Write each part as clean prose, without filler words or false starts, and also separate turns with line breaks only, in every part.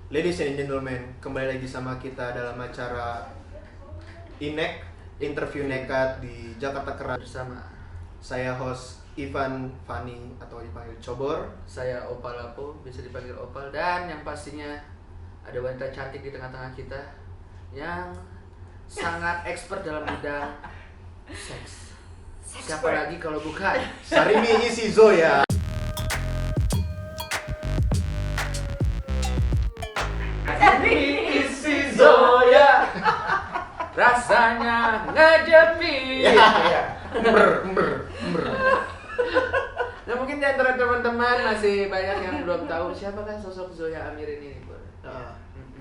Ladies and gentlemen, kembali lagi sama kita dalam acara INEK, Interview Nekat di Jakarta Keras bersama saya host Ivan Fani atau dipanggil Cobor.
Saya Opal Lapo, bisa dipanggil Opal, dan yang pastinya ada wanita cantik di tengah-tengah kita yang sangat expert dalam bidang seks. Siapa lagi kalau bukan
Sarimi Isi Zoya.
Isi Zoya, rasanya ngejepit.
Ber.
Nah, mungkin di antara teman-teman masih banyak yang belum tahu siapakah sosok Zoya Amirin ini.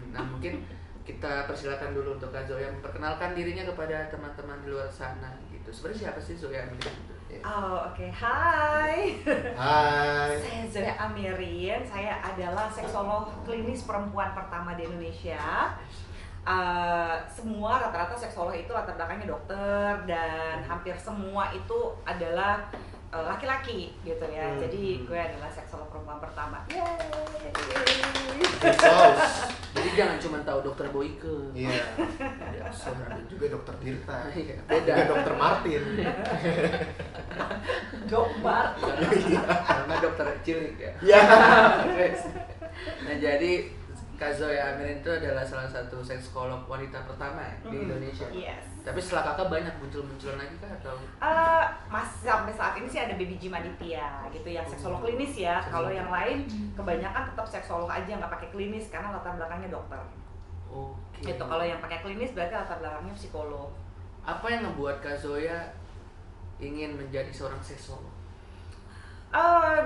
Nah, mungkin kita persilakan dulu untuk Kak Zoya memperkenalkan dirinya kepada teman-teman di luar sana gitu. Sebenarnya siapa sih Zoya Amirin itu?
Oh, oke. Hai.
Hai.
Saya Zoya Amirin. Saya adalah seksolog klinis perempuan pertama di Indonesia. Semua rata-rata seksolog itu latar belakangnya dokter dan hampir semua itu adalah laki-laki gitu ya. Jadi gue adalah seksolog perempuan pertama. Yeay.
Jadi jangan cuma tahu dokter Boyke.
Iya.
Ada
Juga dokter Tirta.
Iya,
Juga
beda.
dokter Martin.
Dokter.
Karena dokter cilik ya.
Iya.
Nah, jadi Kak Zoya Amirin itu adalah salah satu seksolog wanita pertama ya di Indonesia.
Yes.
Tapi setelah kakak banyak muncul-munculan lagi kah atau?
Masih sampai saat ini sih ada Baby G Maditya gitu yang seksolog klinis ya. Kalau yang lain kebanyakan tetap seksolog aja, nggak pakai klinis karena latar belakangnya dokter.
Oke.
Itu kalau yang pakai klinis berarti latar belakangnya psikolog.
Apa yang membuat Kak Zoya ingin menjadi seorang seksolog?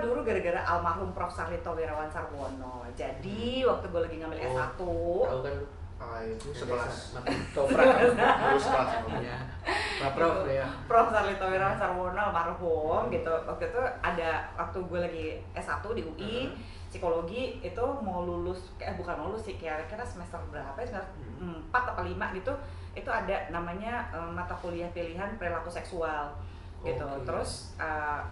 Dulu gara-gara almarhum Prof. Sarlito Wirawan Sarwono. Jadi waktu gue lagi ngambil S1,
Tahu kan lu?
Itu sekelas.
Makin toprak.
Terus kelas.
Iya. Pak Prof ya.
Prof. Sarlito Wirawan Sarwono almarhum gitu. Waktu itu ada waktu gue lagi S1 di UI psikologi itu mau lulus, bukan mau lulus sih, kira-kira semester berapa ya, semester 4 atau 5 gitu. Itu ada namanya mata kuliah pilihan perilaku seksual gitu.
Oke.
Terus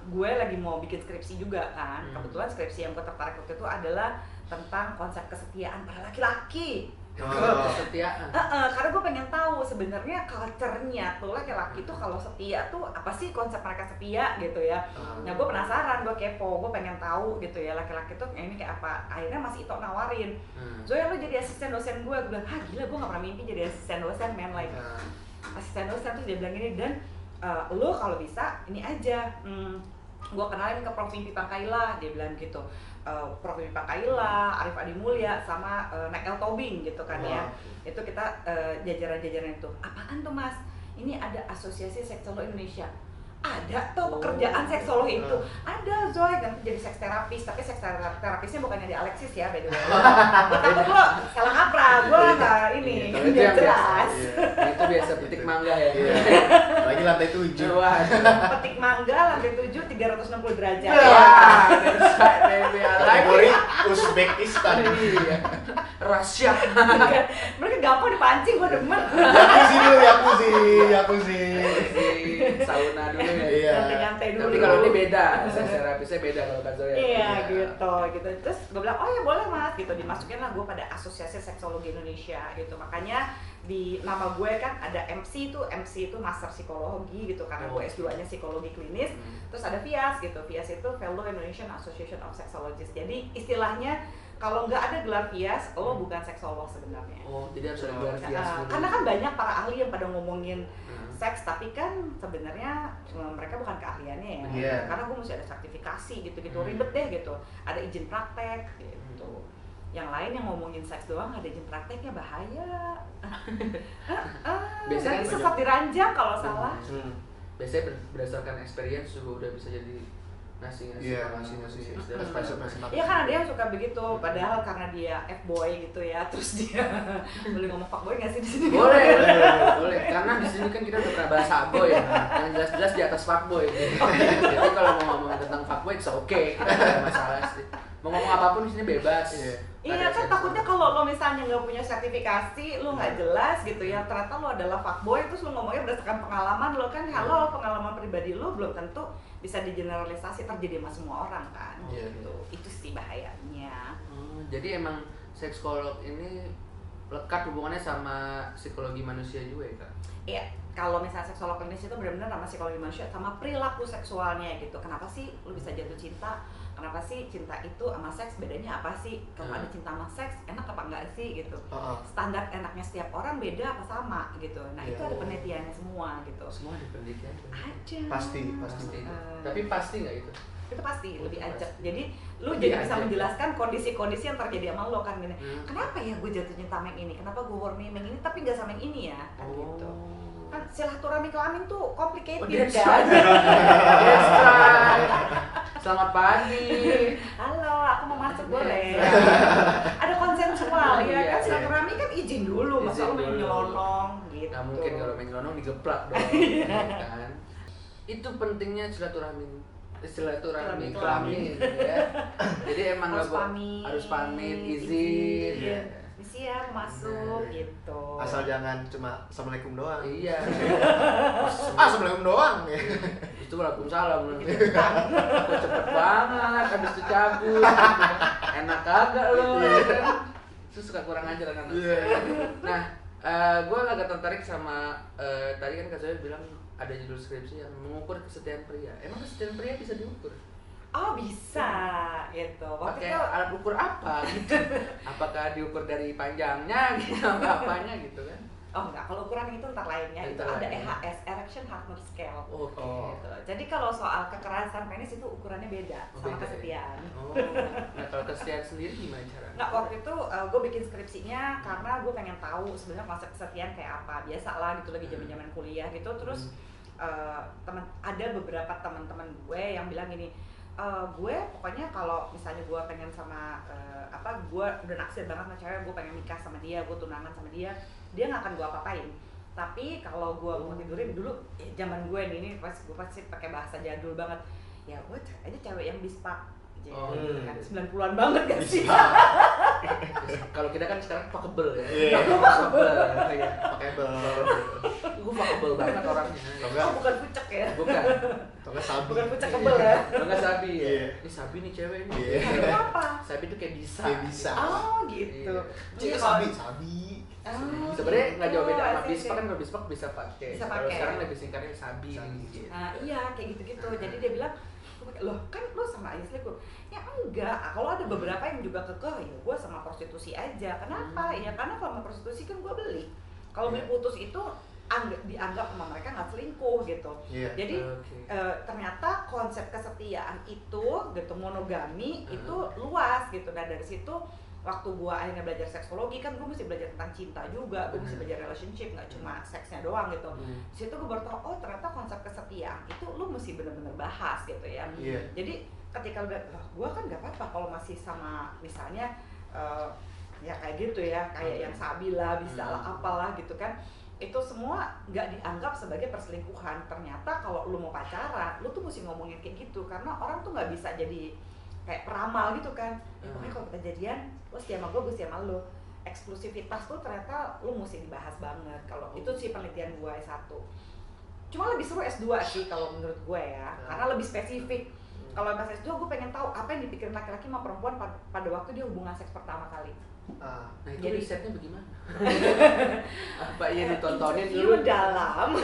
gue lagi mau bikin skripsi juga kan. Kebetulan skripsi yang gue tertarik waktu itu adalah tentang konsep kesetiaan para laki-laki.
Kesetiaan.
Karena gue pengen tahu sebenarnya culture-nya tuh laki-laki tuh kalau setia tuh apa sih konsep mereka setia gitu ya. Nah, gue penasaran, gue kepo, gue pengen tahu gitu ya laki-laki tuh ini kayak apa. Akhirnya Mas Ito nawarin, Zoya lo jadi asisten dosen gue bilang, gila gue gak pernah mimpi jadi asisten dosen men, like asisten dosen. Terus dia bilang gini, dan lo kalau bisa ini aja, gue kenalin ke Prof. Mimpi Pangkaila, dia bilang gitu. Prof. Mimpi Pangkaila, Arif Adi Mulya, sama Nek El Tobing gitu kan ya. Itu kita jajaran-jajaran itu. Apaan tuh Mas? Ini ada Asosiasi Seksolog Indonesia. Ada tuh pekerjaan seksolog itu. Ada Zoy, nanti jadi seks terapis, tapi seks terapisnya bukannya di Alexis ya, by the way. Gue takut lo salah kaprah, gue nggak ini,
Itu
nggak
yang
jelas.
Itu biasa petik mangga ya.
Lagi lantai 7.
Petik mangga lantai 7 360 derajat.
Kategori Uzbekistan.
Iya. Rahasia.
Mereka gampang dipancing, gue demen.
Yakuzi dulu, Yakuzi.
Sauna dulu ya.
Iya.
Nyantai dulu.
Tapi kalau ini beda, seks terapisnya beda kalau Kak Zoya.
Iya gitu. Terus gue bilang, oh ya boleh Mas gitu. Dimasukin lah gue pada Asosiasi Seksologi Indonesia gitu. Makanya di nama gue kan ada MC itu Master Psikologi gitu, karena gue S2-nya Psikologi Klinis. Terus ada FIAS gitu. FIAS itu Fellow Indonesian Association of Sexologists. Jadi istilahnya kalau nggak ada gelar FIAS, lo bukan seksolog sebenarnya.
Oh, jadi harus ada gelar FIAS dulu.
Karena kan banyak para ahli yang pada ngomongin seks, tapi kan sebenarnya mereka bukan keahliannya ya.
Yeah.
Karena gue mesti ada sertifikasi gitu-gitu, ribet deh gitu. Ada izin praktek gitu. Yang lain yang ngomongin seks doang ada izin prakteknya, bahaya.
Biasanya
Nanti sesat diranjang kalau salah.
Biasanya berdasarkan experience juga udah bisa jadi ngasih.
Iya, ngasih.
Iya kan ada yang suka begitu, padahal karena dia F-boy gitu ya, terus dia boleh ngomong fuckboy nggak sih di sini?
Boleh. Karena di sini kan kita udah pernah bahas fuckboy ya, yang jelas-jelas di atas fuckboy. Jadi kalau mau ngomong tentang fuckboy, it's okay, kita nggak ada masalah sih. Mau ngomong apapun di sini bebas.
Iya kan, takutnya kalau lo misalnya nggak punya sertifikasi, lo nggak jelas gitu ya, ternyata lo adalah fuckboy, terus lo ngomongnya berdasarkan pengalaman lo kan, halo pengalaman pribadi lo belum tentu bisa digeneralisasi terjadi sama semua orang kan. Gitu. Itu sih bahayanya.
Jadi emang seksolog ini lekat hubungannya sama psikologi manusia juga ya Kak?
Iya, kalau misalnya seksolog klinis itu benar-benar sama psikologi manusia, sama perilaku seksualnya gitu. Kenapa sih lu bisa jatuh cinta? Kenapa sih cinta itu sama seks bedanya apa sih? Kalau ada cinta sama seks enak apa enggak sih gitu? Standar enaknya setiap orang beda apa sama gitu. Nah itu ada penelitiannya semua gitu.
Semua ada penelitian.
Ada.
Pasti.
Tapi pasti nggak itu?
Itu pasti lebih ajak. Jadi lu jadi bisa menjelaskan kondisi-kondisi yang terjadi sama lo kan gini. Kenapa ya gue jatuh cinta sama yang ini? Kenapa gue horny sama yang ini tapi nggak sama yang ini ya? Kan gitu. Kan silaturahmi kelamin tuh complicated kan.
Yes, right. Selamat pagi.
Halo, aku mau masuk boleh. Ada konsensual ya kan, silaturahmi kan izin dulu, masa lu main nyelonong gitu.
Nggak mungkin kalau main nyelonong digeplak dong, kan? Itu pentingnya silaturahmi kelamin ya. Jadi emang harus pamit, izin.
Ya. Misi ya masuk gitu.
Asal jangan cuma assalamualaikum doang.
Iya.
Assalamualaikum doang.
Itu waalaikumsalam. Cepet banget habis itu cabut. Enak kagak lo. Itu suka kurang ajar kan. Nah, gue agak tertarik sama tadi kan Kak Zoya bilang ada judul skripsi yang mengukur kesetiaan pria. Emang kesetiaan pria bisa diukur?
Oh bisa, gitu.
Pakai alat ukur apa gitu? Apakah diukur dari panjangnya gitu, apanya gitu kan?
Oh enggak, kalau ukuran itu ntar lainnya. Itu ada EHS, Erection Hardness Scale. Gitu. Jadi kalau soal kekerasan penis itu ukurannya beda sama kesetiaan.
Nah kalau kesetiaan sendiri gimana caranya?
Nggak, waktu itu gue bikin skripsinya karena gue pengen tahu sebenarnya konsep kesetiaan kayak apa. Biasalah gitu lagi zaman-zaman kuliah gitu. Terus ada beberapa teman-teman gue yang bilang gini, gue pokoknya kalau misalnya gue pengen sama gue udah naksir banget sama cewek, gue pengen nikah sama dia, gue tunangan sama dia nggak akan gue apa-apain. Tapi kalau gue mau tidurin dulu zaman gue ini gue pasti pakai bahasa jadul banget ya, gue cari aja cewek yang bispak kan 90-an banget gak sih?
Kalau kita kan sekarang fuckable ya.
Fuckable.
Gue fuckable banget orangnya.
Oh bukan pucek ya?
Bukan.
Sabi.
Bukan pucek kebel ya?
Enggak sabi ya? Ini sabi nih cewek nih.
Kenapa?
Sabi tuh kayak bisa.
Oh gitu.
Sabi.
Sebenarnya nggak jauh beda sama bispak kan, kalau bispak bisa pakai. Kalau sekarang lebih singkatnya sabi.
Nah iya kayak gitu-gitu. Jadi dia bilang, loh kan lo sama aja selingkuh. Ya enggak, kalau ada beberapa yang juga kekeh, ya gue sama prostitusi aja. Kenapa? Ya karena kalau mau prostitusi kan gue beli. Kalau beli putus itu dianggap sama mereka nggak selingkuh gitu. Jadi ternyata konsep kesetiaan itu gitu, monogami itu luas gitu. Dan dari situ waktu gue akhirnya belajar seksologi kan gue mesti belajar tentang cinta juga, gue mesti belajar relationship, nggak cuma seksnya doang gitu. Di situ gue baru tahu, oh ternyata konsep kesetiaan itu lu mesti bener-bener bahas gitu ya. Jadi ketika udah, gue kan nggak apa-apa kalau masih sama misalnya ya kayak gitu ya, kayak yang Sabila bisa lah apalah gitu kan. Itu semua nggak dianggap sebagai perselingkuhan. Ternyata kalau lu mau pacaran, lu tuh mesti ngomongin kayak gitu, karena orang tuh nggak bisa jadi kayak peramal gitu kan. Pokoknya kalau kita jadian, lo setia sama gue setia sama lo. Eksklusivitas tuh ternyata lo mesti dibahas banget. Kalau itu sih penelitian gue S1. Cuma lebih seru S2 sih kalau menurut gue ya, karena lebih spesifik. Kalau pas S2 gue pengen tahu apa yang dipikirin laki-laki sama perempuan pada waktu dia hubungan seks pertama kali.
Nah itu jadi risetnya bagaimana? Apa ya ditontonin
dulu dalam?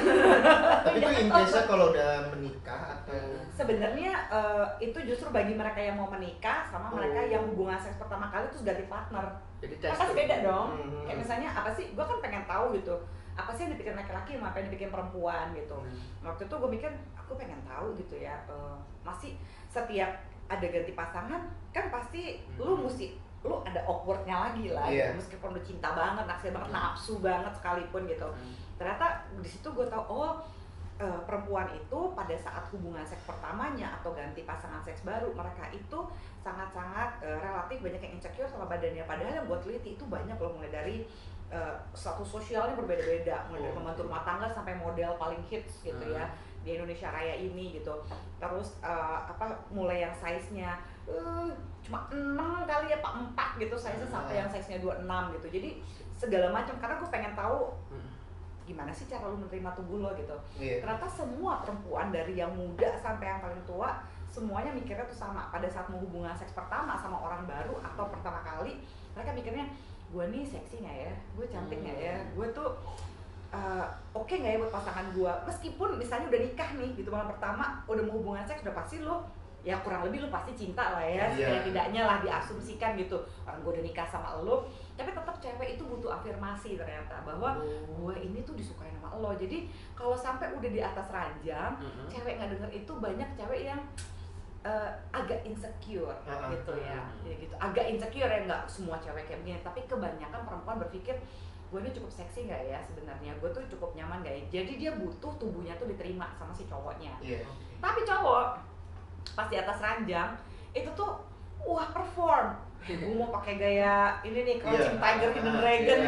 Tapi itu intensnya kalau udah menikah atau?
Sebenarnya itu justru bagi mereka yang mau menikah sama mereka yang hubungan seks pertama kali terus ganti partner.
Jadi
pasti beda dong. Kayak misalnya apa sih? Gue kan pengen tahu gitu. Apa sih yang dipikirin laki-laki sama apa yang dipikirin perempuan gitu. Waktu itu gue mikir aku pengen tahu gitu ya. Masih setiap ada ganti pasangan kan pasti lu ada awkwardnya lagi lah, gitu. Meskipun lu cinta banget, naksir banget, nafsu banget sekalipun gitu. Ternyata di situ gue tahu perempuan itu pada saat hubungan seks pertamanya atau ganti pasangan seks baru, mereka itu sangat-sangat relatif banyak yang insecure sama badannya. Padahal yang gue teliti itu banyak loh, mulai dari status sosialnya berbeda-beda, mulai dari pembantu rumah tangga sampai model paling hits gitu ya di Indonesia Raya ini gitu. Terus mulai yang size-nya cuma 6 kali ya Pak 4 gitu size-nya sampai yang size-nya 26 gitu. Jadi segala macam, karena gue pengen tahu gimana sih cara lu menerima tubuh lo gitu. Ternyata semua perempuan dari yang muda sampai yang paling tua semuanya mikirnya tuh sama. Pada saat mau hubungan seks pertama sama orang baru atau pertama kali, mereka mikirnya gue nih seksi nggak ya, gue cantik nggak ya, gue tuh oke nggak ya buat pasangan gue, meskipun misalnya udah nikah nih gitu malam pertama udah mau hubungan seks, udah pasti lo ya kurang lebih lo pasti cinta lah ya, setidaknya lah diasumsikan gitu, orang gue udah nikah sama lo, tapi tetap cewek itu butuh afirmasi ternyata bahwa gue ini tuh disukai sama lo. Jadi kalau sampai udah di atas ranjang, cewek nggak denger itu, banyak cewek yang agak insecure gitu ya gitu, agak insecure ya, nggak semua cewek kayak begini, tapi kebanyakan perempuan berpikir gue ini cukup seksi nggak ya sebenarnya, gue tuh cukup nyaman nggak ya, jadi dia butuh tubuhnya tuh diterima sama si cowoknya. Tapi cowok pas di atas ranjang itu tuh wah perform, gue mau pakai gaya ini nih Crouching Tiger, Hidden Dragon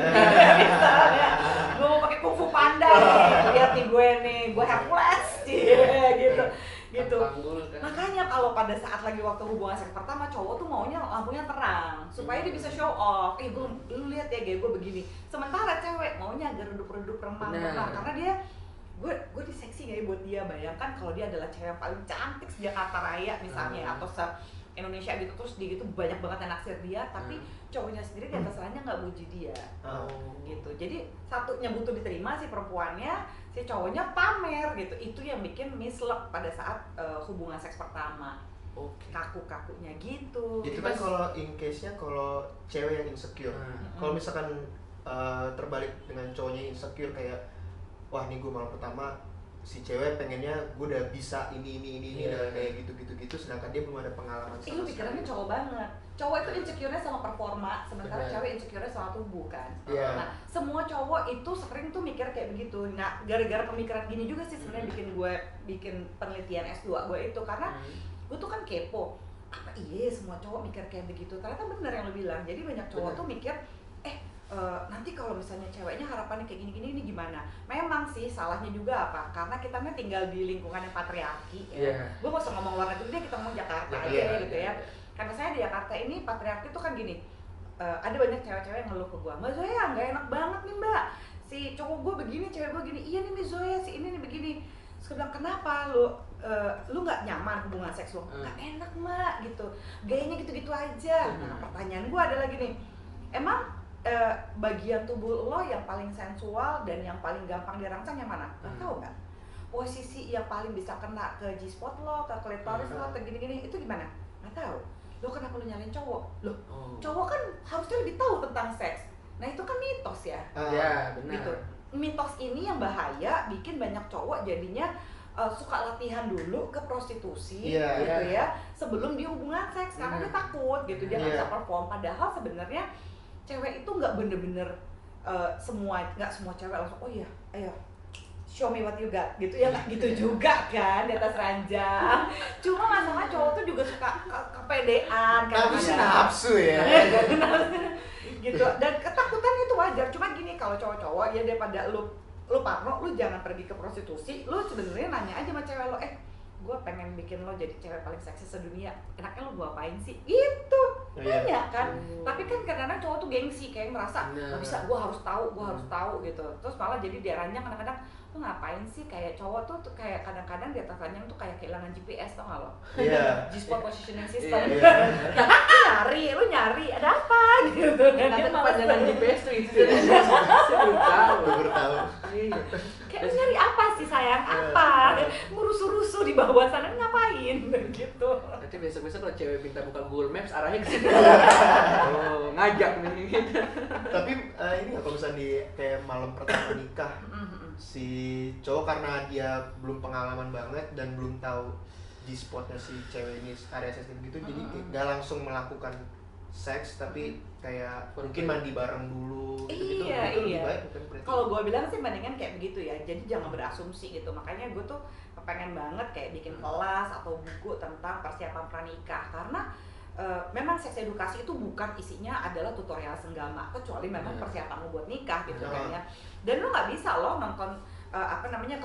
misalnya, gue mau pakai Kung Fu Panda nih, lihat nih gue Hercules gitu. Makanya kalau pada saat lagi waktu hubungan seks pertama, cowok tuh maunya lampunya terang supaya dia bisa show off. Lu lihat ya gaya gue begini. Sementara cewek maunya agak redup-redup, remang karena dia gue diseksi gak ya buat dia. Bayangkan kalau dia gitu cewek yang paling cantik se Jakarta Raya misalnya atau se Indonesia gitu, terus dia gitu banyak banget yang naksir dia, tapi cowoknya sendiri di atas ranjang nggak muji dia gitu. Jadi satunya butuh diterima si perempuannya, si cowoknya pamer gitu. Itu yang bikin mislek pada saat hubungan seks pertama. Kaku-kakunya gitu.
Itu kan kalau in case-nya kalau cewek yang insecure. Kalau misalkan terbalik dengan cowoknya insecure, kayak wah nih gue malam pertama si cewek pengennya gue udah bisa ini dan kayak gitu, sedangkan dia belum ada pengalaman sama sekali.
Itu pikirannya cowok banget. Cowok itu insecure-nya sama performa, sementara cewek insecure-nya sama tubuh kan. Nah, semua cowok itu sering tuh mikir kayak begitu. Nah, gara-gara pemikiran gini juga sih sebenarnya bikin penelitian S2 gue itu, karena gue tuh kan kepo. Apa iya semua cowok mikir kayak begitu? Ternyata bener yang lo bilang. Jadi banyak cowok tuh mikir nanti kalau misalnya ceweknya harapannya kayak gini ini gimana? Memang sih salahnya juga apa? Karena kita kan tinggal di lingkungan yang patriarki ya. Gue gak usah ngomong luar negeri deh, kita ngomong Jakarta aja gitu ya. Karena saya di Jakarta ini patriarki tuh kan gini, ada banyak cewek-cewek yang ngeluh ke gue, Mbak Zoya gak enak banget nih Mbak, si cowok gue begini, cewek gue gini. Iya nih Mbak Zoya, si ini nih begini. Terus gue bilang, kenapa lu gak nyaman hubungan seks lu? Gak enak Mbak gitu, gayanya gitu-gitu aja. Nah pertanyaan gue adalah gini, emang bagian tubuh lo yang paling sensual dan yang paling gampang dirangsang yang mana? Lo tau nggak? Posisi yang paling bisa kena ke G-spot lo, ke klitoris lo, atau gini-gini, itu gimana? Nggak tahu. Lo kenapa lo nyalain cowok? Loh, cowok kan harusnya lebih tahu tentang seks. Nah itu kan mitos ya.
Iya benar.
Gitu. Mitos ini yang bahaya, bikin banyak cowok jadinya suka latihan dulu ke prostitusi gitu ya, sebelum dia hubungan seks, karena dia takut gitu, dia nggak bisa perform. Padahal sebenarnya cewek itu nggak bener-bener nggak semua cewek langsung oh iya ayo show me what you got gitu ya, nggak gitu juga kan di atas ranjang. Cuma masalah cowok tuh juga suka kepedean kan,
nafsu ya
gitu, dan ketakutan itu wajar. Cuma gini, kalau cowok-cowok ya daripada lu parno, lu jangan pergi ke prostitusi, lu sebenarnya nanya aja sama cewek lo, gue pengen bikin lo jadi cewek paling seksi sedunia, enaknya lo gue apain sih? Gitu, nanya kan. Tapi kan kadang-kadang cowok tuh gengsi, kayak merasa gak bisa, gue harus tahu gitu. Terus malah jadi dia ranjang kadang-kadang, lo ngapain sih? Kayak cowok tuh kayak kadang-kadang di atas ranjang tuh kayak kehilangan GPS, tau gak lo? G-spot positioning system. Lu nyari, ada apa? Gitu.
Nanti kepanjangan GPS tuh itu. Saya belum tahu.
Kayak lu nyari apa sih sayang? Apa? Ngurusu-rusu di bawah sana ngapain? Gitu.
Nanti besok-besok kalau cewek minta buka Google Maps arahnya ke situ. Ngajak nih.
Tapi ini nggak, kalau misalnya di kayak malam pertama nikah, si cowok karena dia belum pengalaman banget dan belum tahu G-spotnya si cewek ini area sensitif gitu, jadi nggak langsung melakukan seks, tapi kayak mungkin mandi bareng dulu gitu.
Iya. Kalau gue bilang sih mendingan kayak begitu ya, jadi jangan berasumsi gitu. Makanya gue tuh pengen banget kayak bikin kelas atau buku tentang persiapan pranikah, karena memang seks edukasi itu bukan isinya adalah tutorial senggama, kecuali memang persiapanmu buat nikah gitu kan ya. Dan lo nggak bisa lo nonton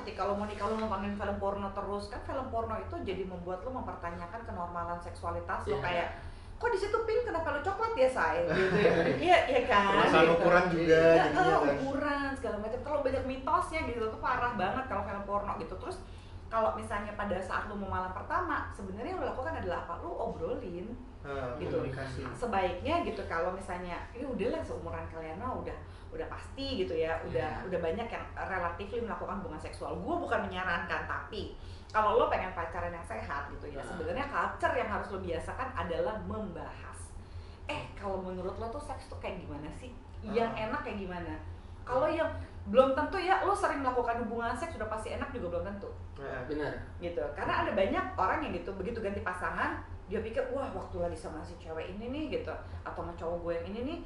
ketika lo mau nikah lo nontonin film porno terus, kan film porno itu jadi membuat lo mempertanyakan kenormalan seksualitas lo, kayak kok di situ pink, kenapa lo coklat ya say gitu ya. Iya kan,
masalah ukuran juga
ukuran segala macam, terlalu banyak mitosnya gitu, tuh parah banget kalau film porno gitu. Terus kalau misalnya pada saat lu mau malam pertama, sebenarnya yang lu lakukan adalah apa? Lu obrolin gitu.
Komunikasi.
Sebaiknya gitu kalau misalnya ya udahlah seumuran kalian mah udah pasti gitu ya, udah banyak yang relatif melakukan hubungan seksual. Gue bukan menyarankan, tapi kalau lo pengen pacaran yang sehat gitu ya, sebenarnya culture yang harus lo biasakan adalah membahas. Kalau menurut lo tuh seks tuh kayak gimana sih? Yang enak kayak gimana? Kalau yang belum tentu ya, lo sering melakukan hubungan seks sudah pasti enak juga belum tentu.
Benar.
Gitu. Karena ada banyak orang yang gitu, begitu ganti pasangan, dia pikir wah waktu lagi sama si cewek ini nih gitu, atau sama cowok gue yang ini nih,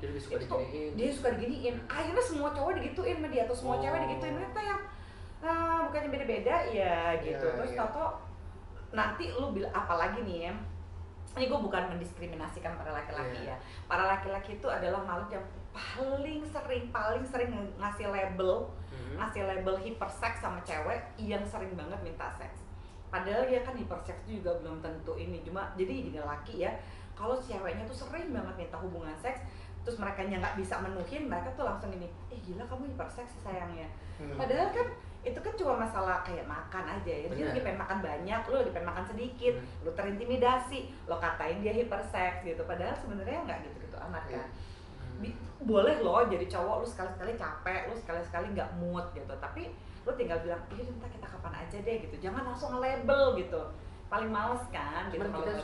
dia suka diginiin. Akhirnya semua cowok digituin sama dia, atau semua cewek digituin. Ternyata yang bukannya beda-beda ya gitu. Terus tau nanti lu bilang apalagi nih ya, ini gue bukan mendiskriminasikan para laki-laki ya. Para laki-laki itu adalah makhluk yang paling sering ngasih label hiperseks sama cewek yang sering banget minta seks. Padahal ya kan hiperseks juga belum tentu ini, cuma jadi gini laki ya, kalau ceweknya tuh sering banget minta hubungan seks, terus mereka nggak bisa menuhin, mereka tuh langsung ini, gila kamu hiperseks sayangnya. Padahal kan itu kan cuma masalah kayak makan aja ya, dia lagi pengen makan banyak, lu lagi pengen makan sedikit, lu terintimidasi, lo katain dia hiperseks gitu, padahal sebenarnya nggak gitu-gitu amat kan. Boleh loh jadi cowok, lu sekali-sekali capek, lu sekali-sekali nggak mood gitu, tapi lu tinggal bilang, entah kita kapan aja deh gitu, jangan langsung nge-label gitu, paling males kan gitu.
Cuman kita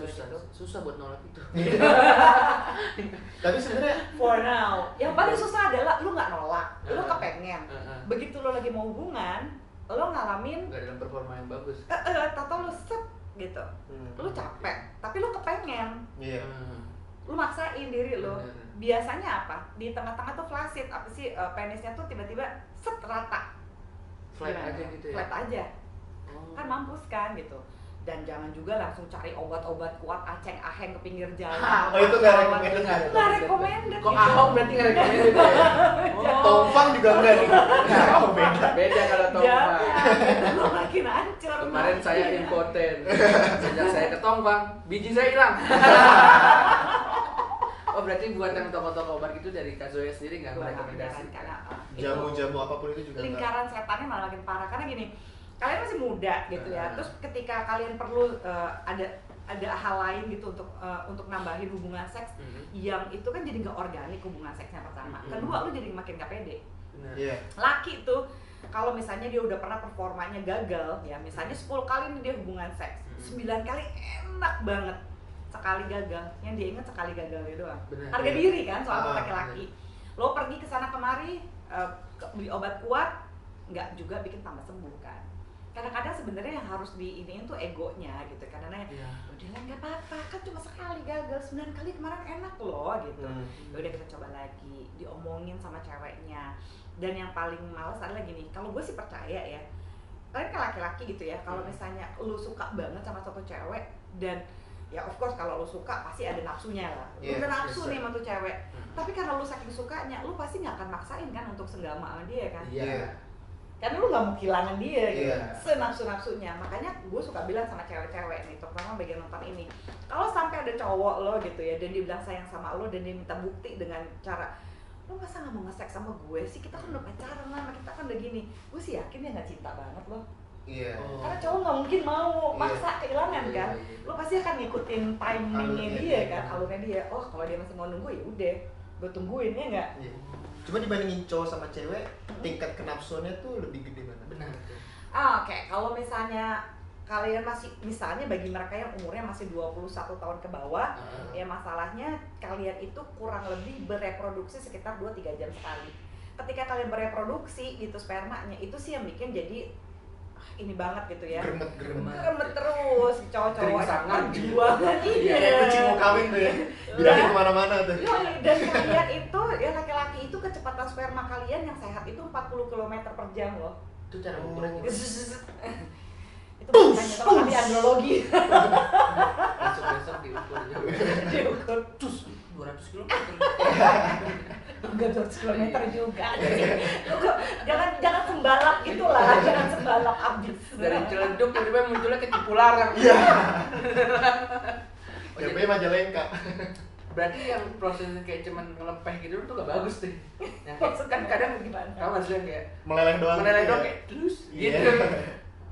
susah buat nolak itu.
Tapi sebenarnya
for now, yang paling susah adalah lu nggak nolak, lu kepengen, begitu lu lagi mau hubungan, lu ngalamin
nggak dalam performa yang bagus,
tato lu set gitu, lu capek, tapi lu kepengen, lu maksain diri lu. Biasanya apa? Di tengah-tengah tuh flaccid, apa sih penisnya tuh tiba-tiba set rata,
flat aja gitu ya?
Flat aja, kan mampus kan gitu. Dan jangan juga langsung cari obat-obat kuat aceng aheng ke pinggir jalan.
Itu nggak
recommended.
Kok ahong berarti nggak recommended ya?
Tongfang juga enggak nih.
Beda kalau tongfang.
Lo makin hancur.
Kemarin saya impoten, sejak saya ke tongfang, biji saya hilang. Oh berarti buat yang toko-toko obat itu dari Kak Zoya sendiri nggak merekomendasi?
Jamu-jamu apapun itu juga
lingkaran setannya malah makin parah, karena gini, kalian masih muda gitu ya, terus ketika kalian perlu ada hal lain gitu untuk nambahin hubungan seks yang itu kan jadi nggak organik hubungan seksnya pertama. Kedua, lu jadi makin gak pede. Laki tuh kalau misalnya dia udah pernah performanya gagal ya, misalnya 10 kali nih dia hubungan seks, 9 kali enak banget, sekali gagal, yang dia ingat sekali gagalnya doang. Harga diri kan soal laki-laki. Lo pergi ke sana kemari beli obat kuat, nggak juga bikin tambah sembuh kan. Kadang-kadang sebenarnya yang harus diiniin tuh egonya gitu, karena udahlah nggak apa-apa kan cuma sekali gagal, 9 kali kemarin enak loh gitu. Udah kita coba lagi, diomongin sama ceweknya. Dan yang paling males adalah gini, kalau gue sih percaya ya, kalian kan laki-laki gitu ya, kalau misalnya lu suka banget sama satu cewek, dan ya of course kalau lu suka pasti ada nafsunya lah, lu udah nafsu nih sama tuh cewek, tapi karena lu saking sukanya, lu pasti nggak akan maksain kan untuk senggama sama dia kan. Karena lu gak mau kehilangan dia gitu, senafsu-nafsunya. Makanya gue suka bilang sama cewek-cewek nih, terutama bagian nonton ini, kalau sampai ada cowok lo gitu ya, dan dia bilang sayang sama lo, dan dia minta bukti dengan cara, lo masa gak mau nge-seks sama gue sih, kita kan udah pacaran lama, kita kan udah gini. Gue sih yakin dia gak cinta banget lo. Karena cowok gak mungkin mau maksa kehilangan kan. Lo pasti akan ngikutin timingnya dia kan, alurnya dia. Oh kalau dia masih mau nunggu ya udah, gue tungguin ya nggak.
Cuma dibandingin cowok sama cewek, tingkat kenafsuannya tuh lebih gede banget.
Benar.
Oke, kalau misalnya kalian masih, misalnya bagi mereka yang umurnya masih 21 tahun ke bawah, ya masalahnya kalian itu kurang lebih bereproduksi sekitar 2-3 jam sekali. Ketika kalian bereproduksi gitu spermanya, itu sih yang bikin jadi ini banget gitu ya, geremet terus, cowok-cowok perjuangan
kucing mau kawin tuh ya, bilangin kemana-mana tuh.
Dan kalian itu, ya laki-laki itu kecepatan sperma kalian yang sehat itu 40 km per jam loh.
Itu cara ukurnya gitu.
Itu bukan hanya kali andrologi.
Besok diukur
Diukur
200 km.
Enggak 200 km juga. Jangan sembalak gitulah, jangan sembalak abis.
Dari Ciledug tiba-tiba munculnya ke Cipularang.
Nyampe Majalengka.
Berarti yang prosesnya kayak cuman ngelepeh gitu tuh gak bagus deh. Yang kan kadang
gimana?
Kamu maksudnya kayak
meleleh doang
kayak terus gitu.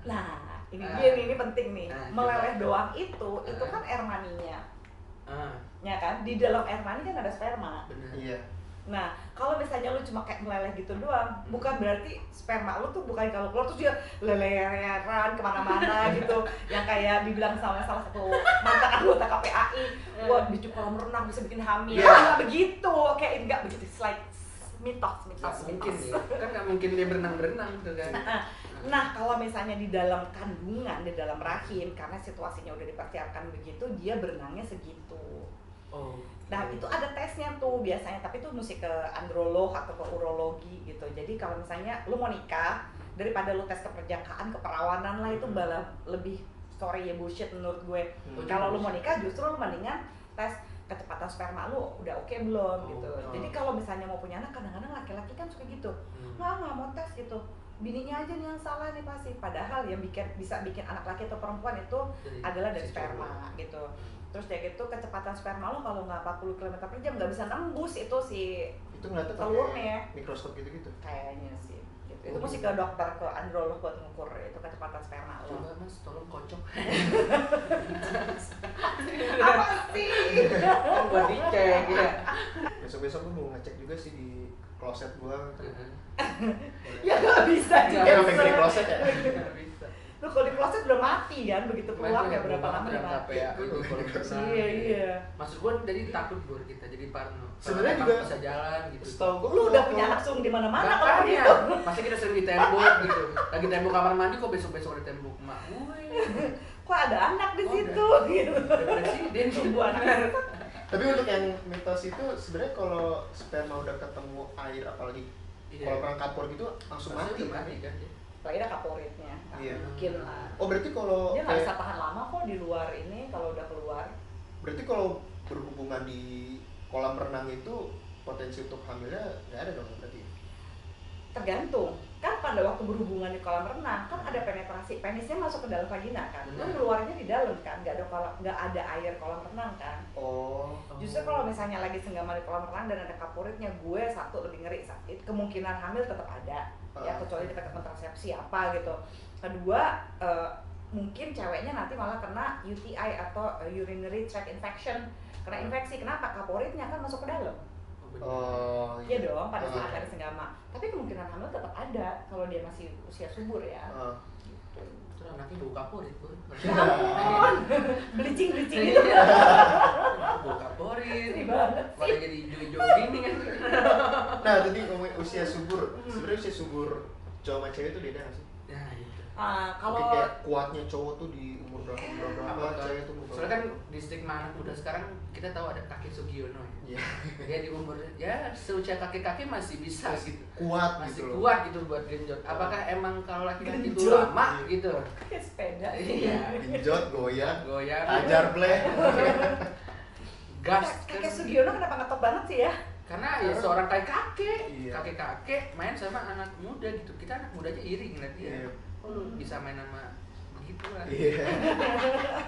Nah, ini dia nih, ini penting nih. Meleleh
coba.
doang itu kan air maninya.
Ah,
Ya kan? Di dalam air mani kan ada sperma.
benar.
Iya.
Nah, kalau misalnya lu cuma kayak meleleh gitu doang, bukan berarti sperma lu tuh bukan kalau keluar terus dia leleran kemana-mana gitu. Yang kayak dibilang sama salah satu mantan anggota KPAI, wah di kolam renang bisa bikin hamil. Nggak begitu, kayak nggak begitu. It's like mitos.
Mungkin ya, kan nggak mungkin dia berenang tuh kan.
Nah, kalau misalnya di dalam kandungan, di dalam rahim, karena situasinya udah dipersiapkan begitu, dia berenangnya segitu.
Oh.
Nah, itu ada tesnya tuh biasanya, tapi itu mesti ke androlog atau ke urologi gitu. Jadi kalau misalnya lu mau nikah, daripada lu tes keperjakaan, keperawanan lah itu malah lebih sorry ya bullshit menurut gue. Kalau lu mau nikah justru lu mendingan tes kecepatan sperma lu udah oke belum gitu. Jadi kalau misalnya mau punya anak, kadang-kadang laki-laki kan suka gitu. Nggak mau tes gitu. Bininya aja nih yang salah nih pasti. Padahal yang bisa bikin anak laki atau perempuan itu adalah dari sperma gitu. Terus kayak gitu kecepatan sperma lo kalau nggak 40 km/jam nggak bisa nembus itu si
ngeliatnya
telurnya.
Mikroskop gitu-gitu.
Kayaknya sih. Gitu. Itu mesti ke dokter, ke androlog buat ngukur itu kecepatan sperma lo.
Coba mas, tolong kocok.
Apa sih?
Kan buat dicek ya.
Besok-besok gue mau ngecek juga sih di kloset gua.
Ya nggak bisa juga.
Sampai ke kloset ya.
Nggak bisa.
Lu kalau di kloset udah mati kan, begitu keluar ya berapa lama dia mati.
Ya, itu kalau berenang.
Iya.
Maksud gue jadi takut Bur, kita jadi parno.
Sebenarnya
Kalau
juga
bisa jalan gitu.
Setahu gua
Lu udah punya anak sung di mana-mana kalau
Makanya,
gitu.
pasti kita sering di tembok gitu. Lagi tembok kamar mandi kok besok-besok ada tembok mak gue.
Kok ada anak di situ gitu.
Presiden
Tunggu anak.
Tapi untuk yang mitos itu sebenarnya kalau sperma udah ketemu air apalagi kalau perang kapur gitu langsung mati kan?
kan.
Lagi ada kaporitnya.
Iya.
Mungkin lah.
Oh berarti kalau
Dia nggak bisa tahan lama kok di luar ini kalau udah keluar.
berarti kalau berhubungan di kolam renang itu potensi untuk hamilnya nggak ada dong berarti?
Tergantung. Kan pada waktu berhubungan di kolam renang kan ada penetrasi, penisnya masuk ke dalam vagina kan. Lu keluarnya di dalam kan, nggak ada air kolam renang kan.
Oh.
Justru kalau misalnya lagi senggama di kolam renang dan ada kaporitnya, gue satu lebih ngeri, kemungkinan hamil tetap ada. Ya kecuali kita kontrasepsi apa gitu. Kedua, mungkin ceweknya nanti malah kena UTI atau urinary tract infection. Kena infeksi, kenapa? Kaporitnya kan masuk ke dalam.
Oh
Iya dong, pada saat ada senggama. Tapi kemungkinan hamil tetap ada kalau dia masih usia subur ya. Gitu.
Terus anaknya bau kaporit Bur.
Ya ampun, bleaching gitu.
Bau kaporit.
Sedih banget
Pada jadi hijau-hijau gini kan.
Nah tadi ngomongin usia subur, sebenarnya usia subur cowok sama cewek itu beda nggak sih?
Nah itu.
Kalau
Mungkin kayak kuatnya cowok tuh di umur berapa, cewek tuh umur berapa?
Soalnya kan di stigma anak muda sekarang kita tahu ada kakek Sugiono ya.
Iya.
Dia di umur ya seusia kakek-kakek masih bisa gitu.
Kuat
Masih
gitu loh.
kuat gitu buat genjot. Apakah emang kalau laki-laki itu
Genjot.
lama gitu?
kayak sepeda.
Iya.
Genjot, goyang,
Goyang.
ajar play.
Gas.
Kakek Sugiono kenapa ngetop banget sih ya?
Karena ya seorang kakek,
Iya.
kakek main sama anak muda gitu. Kita anak muda aja iri ngeliat dia.
Iya.
Oh lu bisa main sama begitu lah.
Iya.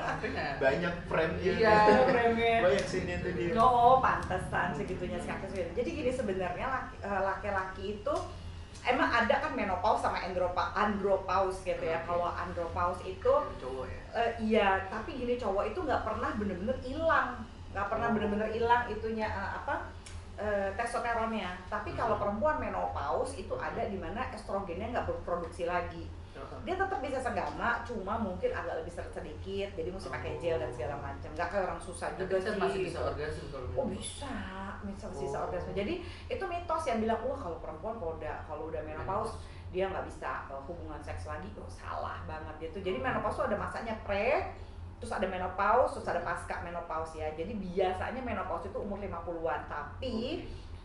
Akhirnya
Banyak frame-nya.
Iya,
frame-nya.
Banyak scene-nya tuh dia.
Oh, pantesan segitunya si kakek Sugiono. Jadi gini sebenarnya laki-laki itu emang ada kan menopause sama andropause gitu ya. Kalau andropause itu
cowok ya.
iya, tapi gini cowok itu nggak pernah bener-bener hilang, nggak pernah bener-bener hilang itunya testosteronnya. Tapi kalau perempuan menopause itu ada di mana estrogennya nggak berproduksi lagi. Dia tetap bisa senggama, cuma mungkin agak lebih seret sedikit, jadi mesti pakai gel dan segala macam. Nggak kayak orang susah juga sih.
Masih bisa orgasme kalau
Oh bisa orgasme. Jadi itu mitos yang bilang wah kalau perempuan kalau udah menopause dia nggak bisa hubungan seks lagi. Oh salah banget gitu. Jadi menopause tuh ada masanya pre, terus ada menopause, terus ada pasca menopause ya. Jadi biasanya menopause itu umur 50-an, tapi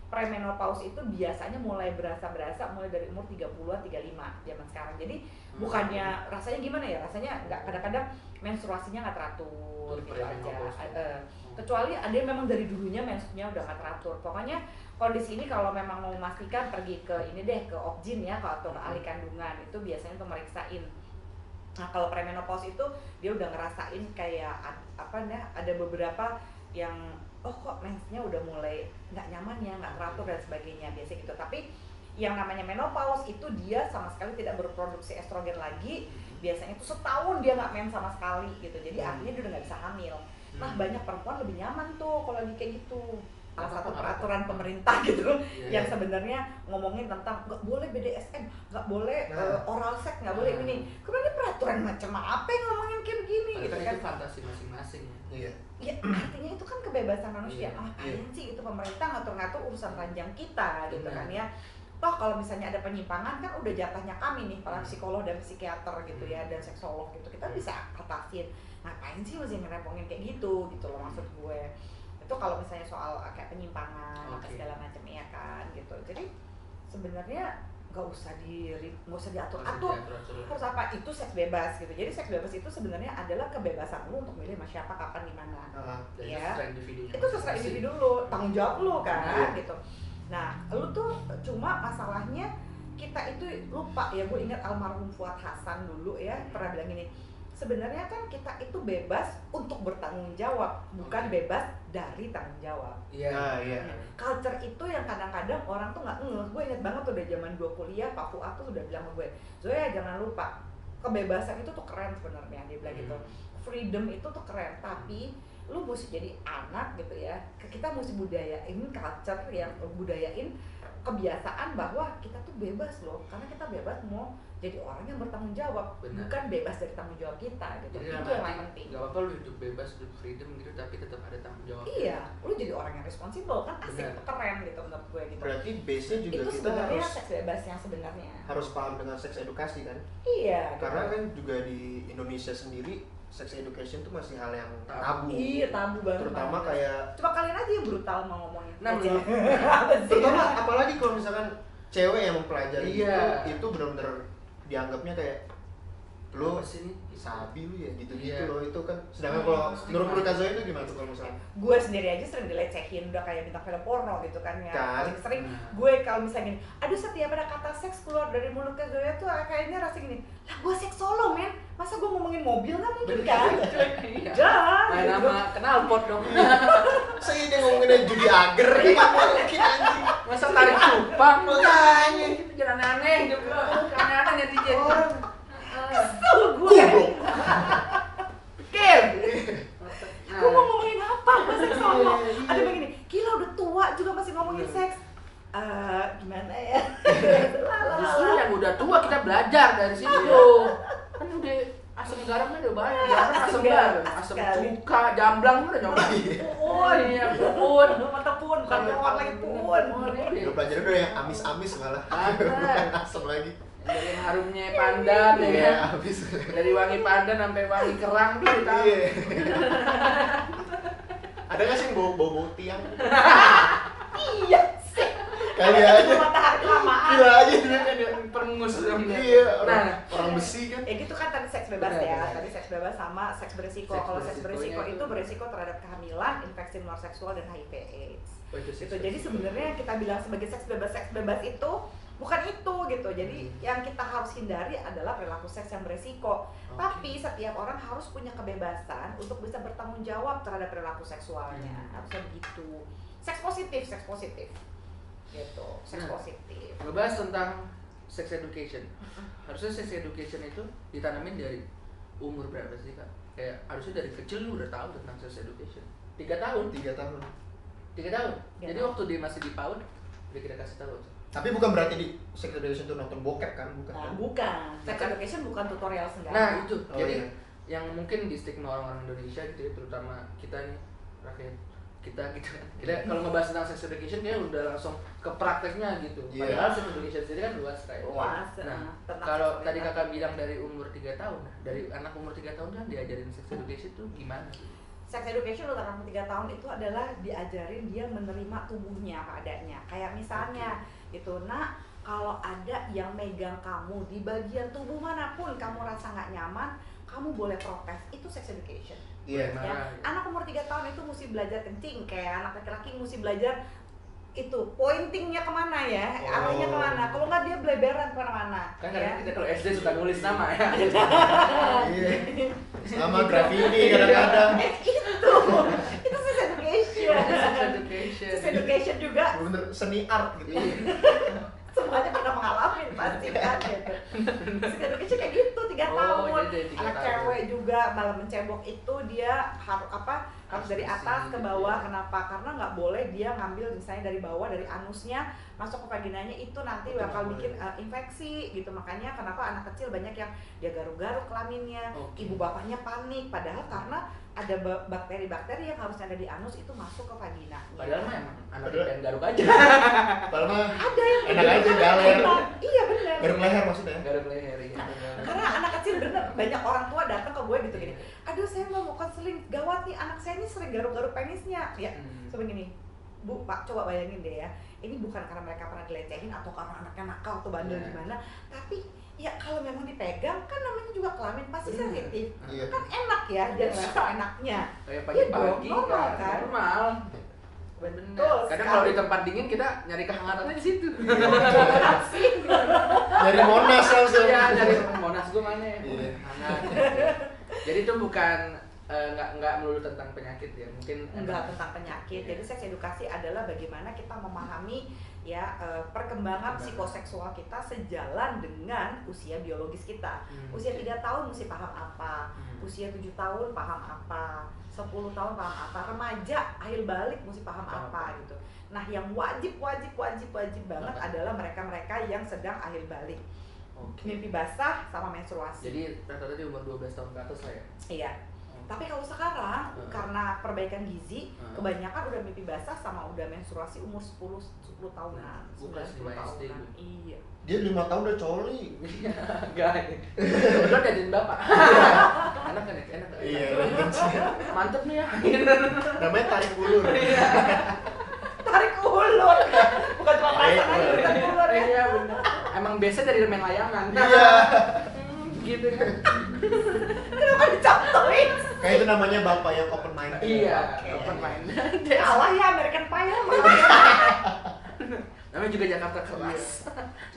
premenopause itu biasanya mulai berasa mulai dari umur 30-an, 35 zaman sekarang. Jadi bukannya rasanya gimana ya? Rasanya nggak, kadang-kadang menstruasinya nggak teratur gitu aja. Kecuali ada yang memang dari dulunya menstruasinya udah nggak teratur. Pokoknya kondisi ini kalau memang mau memastikan pergi ke ini deh, ke obgyn ya, atau ke ahli kandungan itu biasanya untuk meriksain. Nah kalau premenopause itu dia udah ngerasain kayak ada beberapa yang oh kok mensnya udah mulai nggak nyaman ya, nggak teratur dan sebagainya biasa gitu. Tapi yang namanya menopause itu dia sama sekali tidak berproduksi estrogen lagi. Biasanya itu setahun dia nggak main sama sekali gitu, jadi artinya dia udah nggak bisa hamil. Nah banyak perempuan lebih nyaman tuh kalau lagi kayak gitu. Salah satu peraturan pemerintah gitu yang sebenarnya ngomongin tentang nggak boleh BDSM, nggak boleh oral sex, nggak boleh ini. Kemudian peraturan macam apa yang ngomongin kayak begini gitu kan?
Itu fantasi masing-masing.
Iya.
Ya artinya itu kan kebebasan manusia. Ngapain sih itu pemerintah ngatur-ngatur urusan ranjang kita gitu kan ya? Toh kalau misalnya ada penyimpangan kan udah jatahnya kami nih para psikolog dan psikiater gitu ya dan seksolog gitu, kita bisa atasin. Ngapain sih mesti ngerepongin kayak gitu loh maksud gue. Itu kalau misalnya soal kayak penyimpangan apa segala macam ya kan gitu. Jadi sebenarnya nggak usah diatur-atur. Harus apa? Itu seks bebas gitu. Jadi seks bebas itu sebenarnya adalah kebebasan lu untuk milih sama siapa, kapan, di mana. Ya. Itu sesuai individu lu, tanggung jawab lu kan gitu. Nah, lu tuh cuma masalahnya kita itu lupa ya. Gue ingat almarhum Fuad Hasan dulu ya pernah bilang gini, sebenarnya kan kita itu bebas untuk bertanggung jawab, bukan bebas dari tanggung jawab.
Iya.
Culture itu yang kadang-kadang orang tuh nggak ngeh. Gue ingat banget tuh dari zaman gue kuliah, Pak Fuad tuh udah bilang sama gue, Zoya jangan lupa, kebebasan itu tuh keren sebenarnya, dia bilang gitu. Freedom itu tuh keren, tapi lu mesti jadi anak gitu ya, kita mesti budayain culture yang budayain kebiasaan bahwa kita tuh bebas loh, karena kita bebas mau jadi orang yang bertanggung jawab. Benar. Bukan bebas dari tanggung jawab kita gitu. Jadi itu yang paling penting.
Gak apa-apa lu hidup bebas, hidup freedom gitu, tapi tetap ada tanggung jawab.
Iya, lu jadi orang yang responsible kan, asik, keren gitu menurut gue gitu.
Berarti base-nya juga
itu
kita harus
seks bebasnya sebenarnya.
Harus paham dengan seks edukasi kan?
Iya.
Karena kan juga di Indonesia sendiri sex education itu masih hal yang tabu.
Iya, tabu banget.
Terutama kayak
coba kalian aja yang brutal mau ngomongin.
Nah,
terutama apalagi kalau misalkan cewek yang mempelajari itu benar-benar dianggapnya kayak lu sabi lu ya gitu-gitu loh, itu kan. Sedangkan kalau menurut Kak Zoya itu gimana tuh kalau misalnya?
Gue sendiri aja sering dilecehin, udah kayak bintang film porno gitu kan ya. Paling sering gue kalau misalnya gini, aduh setiap ada kata seks keluar dari mulut Kak Zoya tuh kayaknya rasa gini, lah gue seksolo men, masa gue ngomongin mobil nggak mungkin kan? Jangan.
Main nama knalpot dong.
Saya dia ngomongin judi ager, nggak mungkin anjing.
Masa tarik cupang? Makanya itu jangan aneh juga, aneh-aneh netizen.
Kesel gue.
Kel.
Gue mau ngomongin apa? Gue seksolo. Ada begini, gila udah tua juga masih ngomongin seks. Gimana ya?
Justru yang udah tua kita belajar dari situ. Kan udah asam garam kan udah banyak. Asam garam, asam cuka, jamblang udah nyoba.
Puun, puun, tepun, bukan puun lagi puun.
Udah belajar udah yang amis-amis malah. Bukan asam lagi.
Dari harumnya pandan ya,
habis.
Dari wangi pandan sampai wangi kerang tuh tahu.
Ada nggak sih bau tiang?
Iya sih.
Kali aja.
Matahari kelamaan.
Gila aja dia kan
perengus.
Iya. Orang besi kan.
Gitu kan tadi seks bebas ya. Tadi seks bebas sama seks beresiko. Kalau seks beresiko itu beresiko terhadap kehamilan, infeksi menular seksual dan HIV/AIDS. Gitu. Jadi sebenarnya kita bilang sebagai seks bebas itu bukan itu gitu. Jadi yang kita harus hindari adalah perilaku seks yang beresiko. Tapi setiap orang harus punya kebebasan untuk bisa bertanggung jawab terhadap perilaku seksualnya. Harusnya begitu. Seks positif. Gitu. Seks positif.
Ngebahas tentang sex education. Harusnya sex education itu ditanamin dari umur berapa sih, Kak? Kayak harusnya dari kecil lu udah tahu tentang sex education. 3 tahun.
3 tahun.
Jadi waktu dia masih di PAUD udah kita kasih tahu.
Tapi bukan berarti di sex education itu nonton bokep kan? Bukan.
Nah, bukan. Sex education bukan tutorial segala.
Nah, itu. Jadi yang mungkin di stigma orang-orang Indonesia gitu ya, terutama kita nih rakyat kita kalau ngebahas tentang sex education dia udah langsung ke prakteknya gitu. Padahal sex education sendiri kan luas kayak.
Luas.
Nah, kalau tadi Kakak bilang dari umur 3 tahun, dari anak umur 3 tahun kan diajarin sex education itu gimana?
Sex education untuk anak 3 tahun itu adalah diajarin dia menerima tubuhnya apa adanya. Kayak misalnya gitu, nak, kalau ada yang megang kamu di bagian tubuh manapun kamu rasa nggak nyaman, kamu boleh protes. Itu sex education.
Iya.
Ya. Anak umur 3 tahun itu mesti belajar kencing, kayak anak laki-laki mesti belajar itu pointingnya kemana ya, arahnya kemana. Kalau nggak dia beleberan kemana-mana.
Kan
ya.
kita kalau SD suka nulis nama ya.
Iya. Sama graffiti kadang-kadang.
Itu sex education. Sex education juga.
Bener seni art gitu.
Semuanya sex education kayak gitu 3 tahun.
Jadi 3
Anak
tahun.
cewek juga malah mencebok itu dia harus dari atas ke bawah. Kenapa? Karena nggak boleh dia ngambil misalnya dari bawah, dari anusnya masuk ke vaginanya, itu nanti bakal bikin infeksi gitu. Makanya kenapa anak kecil banyak yang dia garuk-garuk kelaminnya, ibu bapaknya panik, padahal karena ada bakteri-bakteri yang harusnya ada di anus itu masuk ke vagina.
Padahal mah emang anak pengen garuk aja.
Padahal mah
Ada yang
enak aja galer.
Iya benar.
Garuk leher maksudnya.
Garuk leher ya.
Karena anak kecil bener, banyak orang tua datang ke gue gitu gini, aduh saya mau konseling, gawat nih anak saya ini sering garuk-garuk penisnya. Ya, seperti gini, Bu, Pak, coba bayangin deh ya, ini bukan karena mereka pernah dilecehin atau karena anaknya nakal atau bandel gimana, tapi ya kalau memang dipegang kan namanya juga kelamin pasti sensitif. Kan enak ya, dia ngerasa enaknya.
Kayak pagi-pagi
normal kan?
Normal.
Betul.
Kadang kalau di tempat dingin kita nyari kehangatannya di situ.
Dari Monas langsung.
Iya, dari Monas gue mana ya?
Iya.
Hangat. Jadi itu bukan nggak melulu tentang penyakit ya, mungkin
Enggak tentang penyakit. Jadi seks edukasi adalah bagaimana kita memahami ya perkembangan psikoseksual kita sejalan dengan usia biologis kita. Usia 3 tahun mesti paham apa, usia 7 tahun paham apa, 10 tahun paham apa, remaja akhir balik mesti paham apa gitu. Nah, yang wajib banget adalah mereka-mereka yang sedang akhir balik. Mimpi basah sama menstruasi.
Jadi rata-rata di umur 12 tahun ke atas lah ya.
Iya. Tapi kalau sekarang karena perbaikan gizi, kebanyakan udah mimpi basah sama udah menstruasi umur 10 tahunan, 9 tahunan. Iya.
Dia 5 tahun udah coli.
Enggak. Udah jadiin bapak. Enak kan ya? Enak.
Iya.
Mantep nih ya.
Namanya tarik ulur.
Tarik ulur. Bukan cuma perasaan aja, tarik ulur ya.
Iya benar. Emang biasa dari main layangan.
Iya.
Gitu kan.
Kenapa dicontohin?
Kayak itu namanya bapak yang open mind.
Iya, open mind.
Salah ya, American Pie ya.
Namanya juga Jakarta kelas.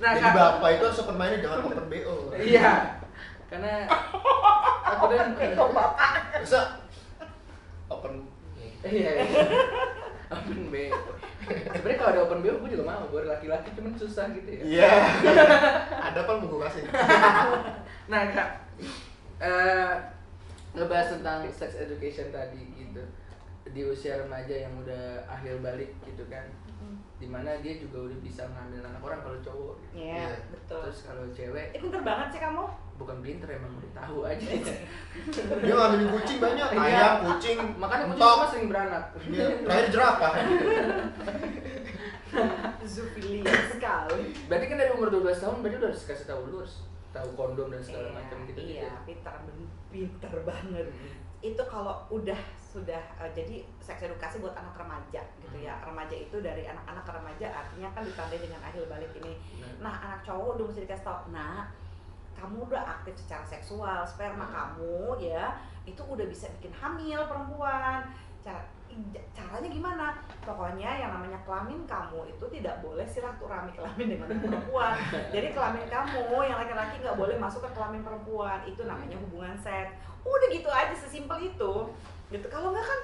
Nah,
Jadi bapak itu harus open mindnya, jangan open BO.
Iya. Karena aku dan
bapak.
Bisa open.
Iya. Open BO. Sebenarnya kalau ada open BO gue juga mau, gue laki-laki cuman susah gitu ya.
Iya. Ada apa mau gue kasih?
Nah, Kak, ngebahas tentang sex education tadi gitu, di usia remaja yang udah akhir balik gitu kan, dimana dia juga udah bisa ngambil anak orang kalau cowok gitu.
Iya, betul.
Terus kalau cewek
Pinter banget sih kamu.
bukan pinter, emang udah tahu aja.
Dia ngambilin kucing banyak, ayam, kucing,
Makanya kucing
entok.
semua sering beranak.
Dia terakhir jerapah.
Zoofilia sekali.
Berarti kan dari umur 12 tahun berarti udah harus kasih tahu lu, harus tahu kondom dan segala macam gitu.
Iya, pinter banget. Itu kalau udah sudah jadi seks edukasi buat anak remaja gitu ya. Remaja itu dari anak-anak ke remaja artinya kan ditandai dengan akhir balik ini. Nah, anak cowok udah mesti dikasih tau, nah kamu udah aktif secara seksual, sperma kamu ya itu udah bisa bikin hamil perempuan. Caranya gimana? Pokoknya yang namanya kelamin kamu itu tidak boleh silaturahmi kelamin dengan perempuan. Jadi kelamin kamu yang laki-laki nggak boleh masuk ke kelamin perempuan. Itu namanya hubungan seks. Udah gitu aja, sesimpel itu. Gitu. Kalau nggak kan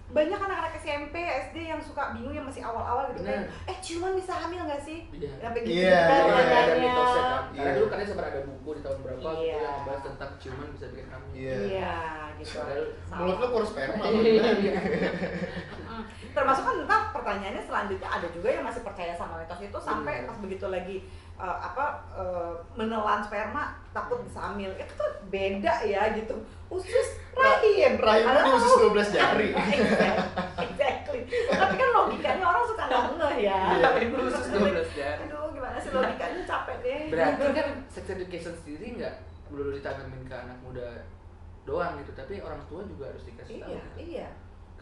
banyak anak-anak SMP, SD yang suka bingung yang masih awal-awal gitu kan. Ciuman bisa hamil nggak sih? Sampai gitu kan
ada
pertanyaannya.
mitosnya kan. Karena dulu kan sempat ada buku di tahun berapa gitu
Iya.
yang ngebahas tentang ciuman bisa bikin hamil.
Iya, gitu.
Mulut lu kurus sperma.
Termasuk kan entah pertanyaannya selanjutnya ada juga yang masih percaya sama mitos itu sampai pas begitu lagi menelan sperma takut bisa hamil. Itu tuh beda ya gitu. Usus rahim.
Rahimnya di usus 12 jari.
Exactly. Tapi kan logikanya orang suka nggak ngeh ya.
Usus 12 jari.
Aduh, gimana sih logikanya, capek deh.
Berarti kan sex education sendiri nggak melulu ditanamin ke anak muda doang gitu, tapi orang tua juga harus dikasih tahu.
Iya.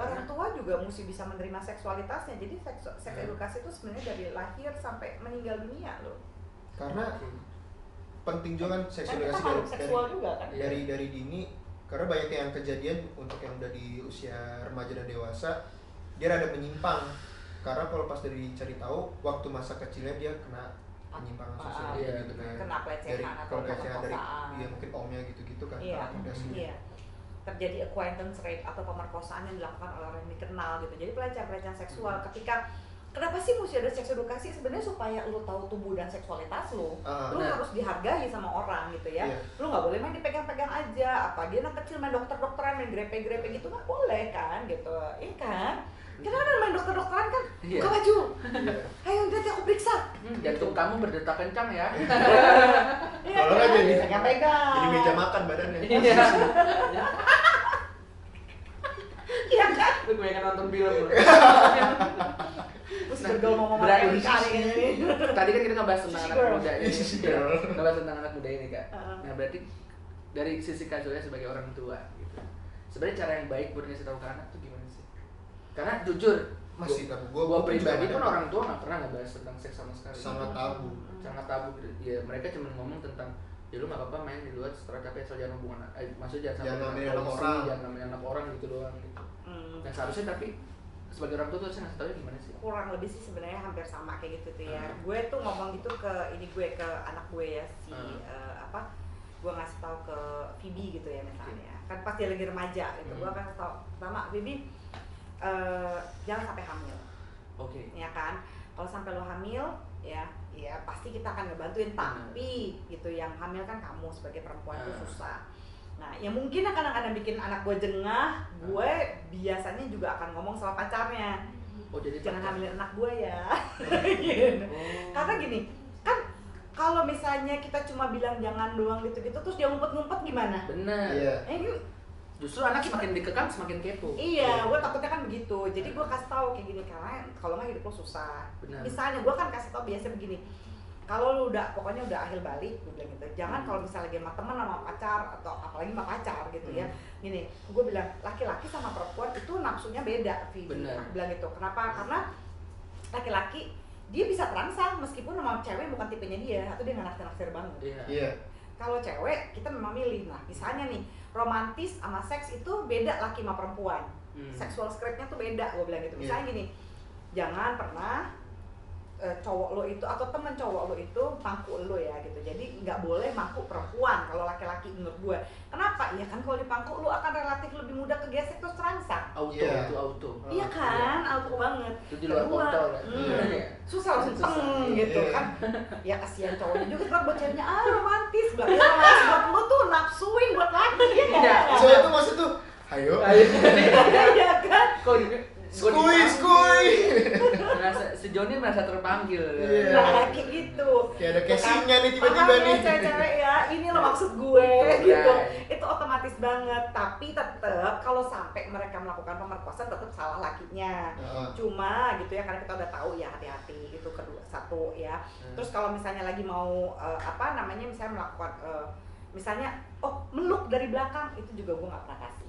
Orang tua juga mesti bisa menerima seksualitasnya. Jadi seks edukasi itu sebenarnya dari lahir sampai meninggal dunia loh.
Karena penting juga kan seks
Kan kita
edukasi
makhluk seksual juga kan.
dari dini. Karena banyak yang kejadian untuk yang udah di usia remaja dan dewasa dia rada menyimpang. Karena kalau pas dari cari tahu waktu masa kecilnya dia kena penyimpangan sosial gitu kan.
Kena pelecehan atau
pelecehan dari
pemerkosaan.
dia mungkin omnya gitu-gitu kan.
Iya.
akomodasinya.
Iya. Terjadi acquaintance rape atau pemerkosaan yang dilakukan oleh orang yang dikenal gitu. Jadi pelecehan seksual ketika kenapa sih mesti ada seks edukasi? Sebenarnya supaya lu tahu tubuh dan seksualitas lu. Lu harus dihargai sama orang gitu ya. Lu nggak boleh main dipegang-pegang aja. Apalagi anak kecil main dokter-dokteran, main grepe-grepe gitu nggak boleh kan gitu. Iya kan? Kita kan main dokter-dokteran kan, buka baju. Ayo nanti aku periksa.
Jantung kamu berdetak kencang ya.
Kalau nggak jadi
pegang-pegang.
Jadi meja makan badannya.
Iya kan?
Lu gue nonton film lu.
Terus bergaul ngomong
berarti
kali ini.
Tadi kan kita ngebahas tentang anak muda ini.
Girl.
Ngebahas tentang anak muda ini, Kak. Nah, berarti dari sisi Kak Zoya sebagai orang tua gitu. Sebenarnya cara yang baik buat ngasih tahu ke anak tuh gimana sih? Karena jujur,
Masih tabu.
gua pribadi
juga
pun orang tua nggak pernah ngebahas tentang seks sama sekali.
sangat tabu.
Sangat tabu gitu. Ya mereka cuma ngomong tentang ya lu nggak apa-apa main di luar setelah capek asal jangan hubungan, maksudnya jangan
namanya
sama
anak
polisi,
orang.
jangan namanya anak orang gitu doang gitu. Nah seharusnya tapi sebagai orang tua tuh harusnya ngasih tahu gimana sih?
Kurang lebih sih sebenarnya hampir sama kayak gitu tuh ya. Gue tuh ngomong gitu ke anak gue ya si gue ngasih tahu ke Phoebe gitu ya misalnya. Kan pas dia lagi remaja gitu. Gue akan kasih tahu pertama Phoebe jangan sampai hamil.
Oke.
Ya kan? Kalau sampai lo hamil ya pasti kita akan ngebantuin, tapi gitu yang hamil kan kamu sebagai perempuan itu susah. Nah, yang mungkin akan bikin anak gue jengah, gue biasanya juga akan ngomong sama pacarnya.
Oh, jadi
jangan hamilin anak gue ya. Gitu. Karena gini, kan kalau misalnya kita cuma bilang jangan doang gitu-gitu terus dia ngumpet-ngumpet gimana?
Bener.
Iya.
Justru anak semakin dikekang semakin kepo.
Iya, gue takutnya kan begitu. Jadi gue kasih tahu kayak gini, karena kalau nggak hidup lo susah.
Benar.
Misalnya gue kan kasih tahu biasa begini. Kalau lu pokoknya udah akhir balik, gue bilang gitu. Jangan kalau misalnya lagi sama teman sama pacar atau apalagi sama pacar gitu ya. Gini, gue bilang laki-laki sama perempuan itu nafsunya beda,
Benar.
bilang gitu. Kenapa? Karena laki-laki dia bisa terangsang meskipun sama cewek bukan tipenya dia atau dia nggak naksir banget.
Iya.
Kalau cewek kita memang milih. Nah, misalnya nih romantis sama seks itu beda laki sama perempuan. Sexual script-nya tuh beda, gue bilang gitu. Misalnya gini, jangan pernah cowok lo itu atau temen cowok lo itu mangku lo ya gitu. Jadi nggak boleh mangku perempuan kalau laki-laki menurut gue. Kenapa? Ya kan kalau dipangku lo akan relatif lebih mudah kegesek terus terangsang.
Auto itu auto.
Iya kan, auto banget.
Itu di luar kontrol kan.
Susah langsung gitu kan. Ya kasihan cowoknya juga kan buat ceweknya romantis. Berarti romantis buat lo tuh nafsuin buat laki ya.
Soalnya tuh maksud tuh, ayo.
Iya kan.
Kok
Skuy.
merasa sejauhnya merasa terpanggil.
Nah, kayak gitu.
Kayak ada casingnya nih tiba-tiba nih.
Cewek-cewek ya, ini lo maksud gue gitu. Itu otomatis banget. Tapi tetap kalau sampai mereka melakukan pemerkosaan tetap salah lakinya. Cuma gitu ya, karena kita udah tahu ya hati-hati itu kedua satu ya. Terus kalau misalnya lagi mau misalnya melakukan misalnya meluk dari belakang itu juga gue nggak pernah kasih.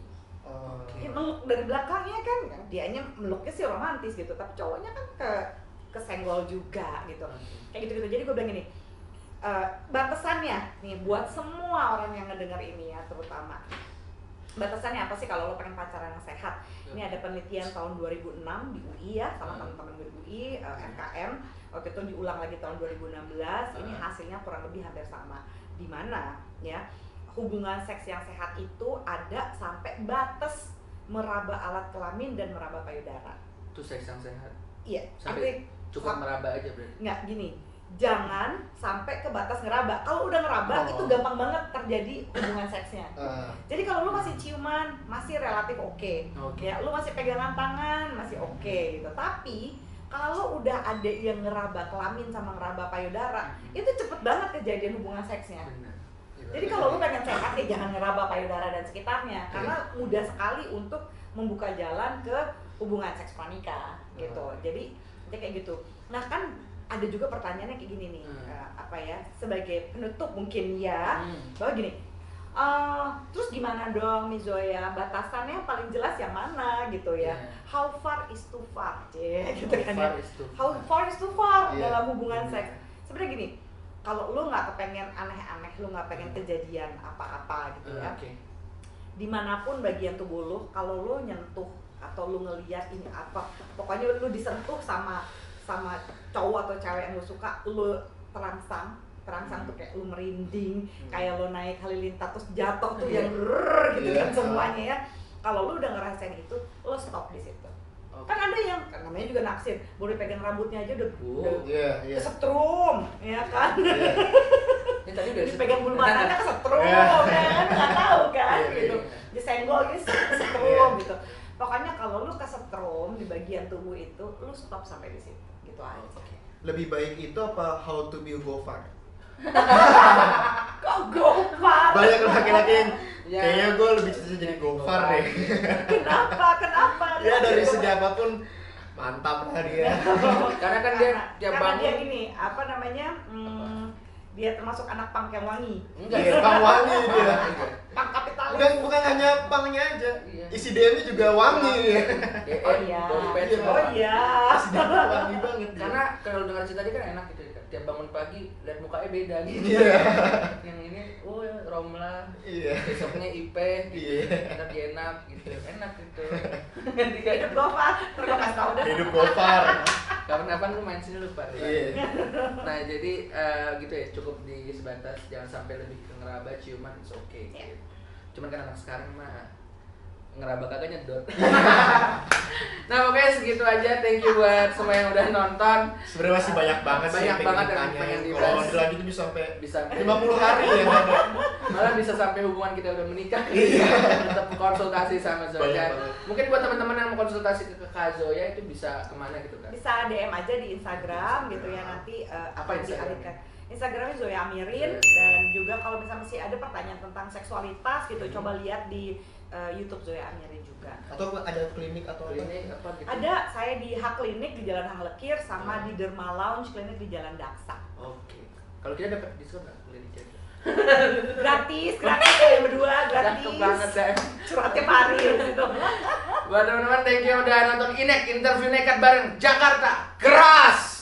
Ya, meluk dari belakangnya kan dianya meluknya sih romantis gitu, tapi cowoknya kan kesenggol juga gitu. Kayak gitu-gitu. Jadi gue bilang gini, batasannya nih buat semua orang yang ngedengar ini ya, terutama batasannya apa sih kalau lo pengen pacaran yang sehat? Ini ada penelitian tahun 2006 di UI ya, sama teman-teman gue di UI, FKM. Waktu itu diulang lagi tahun 2016. Ini hasilnya kurang lebih hampir sama. Di mana ya? Hubungan seks yang sehat itu ada sampai batas meraba alat kelamin dan meraba payudara.
Itu seks yang sehat.
Iya.
Sampai cukup meraba aja berarti.
Nggak gini, jangan sampai ke batas ngeraba. Kalau udah ngeraba itu gampang banget terjadi hubungan seksnya. Jadi kalau lu masih ciuman masih relatif oke. Ya, lu masih pegangan tangan masih oke gitu. Tapi kalau udah ada yang ngeraba kelamin sama ngeraba payudara, itu cepet banget kejadian hubungan seksnya. Jadi kalau lu pengen sehat ya jangan ngeraba payudara dan sekitarnya, karena mudah sekali untuk membuka jalan ke hubungan seks pranikah gitu. Jadi kayak gitu. Nah kan ada juga pertanyaannya kayak gini nih, sebagai penutup mungkin ya, bahwa gini, terus gimana dong Mizoya, batasannya yang paling jelas yang mana gitu ya? How far is too far, gitu kan ya? How far is too far dalam hubungan seks? Sebenarnya gini, kalau lu nggak kepengen aneh-aneh, lu nggak pengen kejadian apa-apa gitu ya, dimanapun bagian tubuh lu, kalau lu nyentuh atau lu ngeliat ini apa, pokoknya lu disentuh sama cowok atau cewek yang lu suka, lu terangsang tuh kayak lu merinding, kayak lu naik halilintar terus jatuh tuh yang gitu kan semuanya ya. Kalau lu udah ngerasain itu, lu stop di situ. Kan ada yang kan namanya juga naksir, boleh pegang rambutnya aja udah
Iya.
kesetrum, ya kan?
Ini tadi udah
Dipegang bulu matanya kesetrum,
Iya.
ya kan? Nggak tahu kan,
Iya,
gitu.
iya.
Disenggol gitu kesetrum gitu. Pokoknya kalau lu kesetrum di bagian tubuh itu, lu stop sampai di situ, gitu aja.
Lebih baik itu apa how to be Gofar?
Kok Gofar?
Banyak laki-laki yang
Ya.
kayaknya gue lebih cocok jadi Gofar deh.
Kenapa?
Ya dari segi apapun mantap lah dia.
Karena kan dia tiap
Karena
bangun.
dia gini, apa namanya? Dia termasuk anak punk yang wangi.
Enggak.
Iya, Bang wangi dia.
Punk kapitalis.
Bukan hanya pangnya aja,
Iya.
isi DM-nya juga wangi dia.
Oh iya.
Dompet
Iya.
semua.
Oh iya.
Isi DM-nya wangi banget dia.
Karena kalau dengar cerita dia kan enak gitu. Tiap bangun pagi lihat mukanya beda gitu.
Iya.
Yang ini Romla.
Iya.
Besoknya Ipe gitu.
Iya.
Enak gitu. Enak gitu.
Hidup Gofar. Terus gue kasih tau deh.
Hidup Gofar.
Kapan-kapan lu main sini lupa.
Iya.
Nah jadi gitu ya, cukup di sebatas, jangan sampai lebih ke ngeraba, ciuman it's okay gitu. Cuman kan anak sekarang mah ngeraba kagak nyedot. Nah pokoknya segitu aja, thank you buat semua yang udah nonton.
Sebenarnya masih banyak banget sih
Banyak banget yang
ditanya.
pengen
Kalau
dibahas.
dilanjut bisa sampai
Bisa
50 hari ya kan.
malah bisa sampai hubungan kita udah menikah.
Iya.
Tetap konsultasi sama
Banyak
Zoya.
banget.
Mungkin buat teman-teman yang mau konsultasi ke Kak Zoya itu bisa kemana gitu kan?
Bisa DM aja di Instagram gitu ya, nanti
Apa
akan
Instagram?
dialihkan. Instagramnya Zoya Amirin,
Zoya.
dan juga kalau misalnya masih ada pertanyaan tentang seksualitas gitu, coba lihat di YouTube Zoya Amirin juga.
Atau ada klinik atau apa?
Ini apa gitu?
Ada saya di Hak Klinik di Jalan Hang Lekir, sama di Derma Lounge Klinik di Jalan Daksa.
Oke. Kalau kita dapat diskon nggak? Boleh dicek.
Gratis kalian berdua,
Cakep banget
gratis.
deh.
Curhat tiap hari gitu.
Buat teman-teman, thank you udah nonton Inek Interview Nekat bareng Jakarta Keras.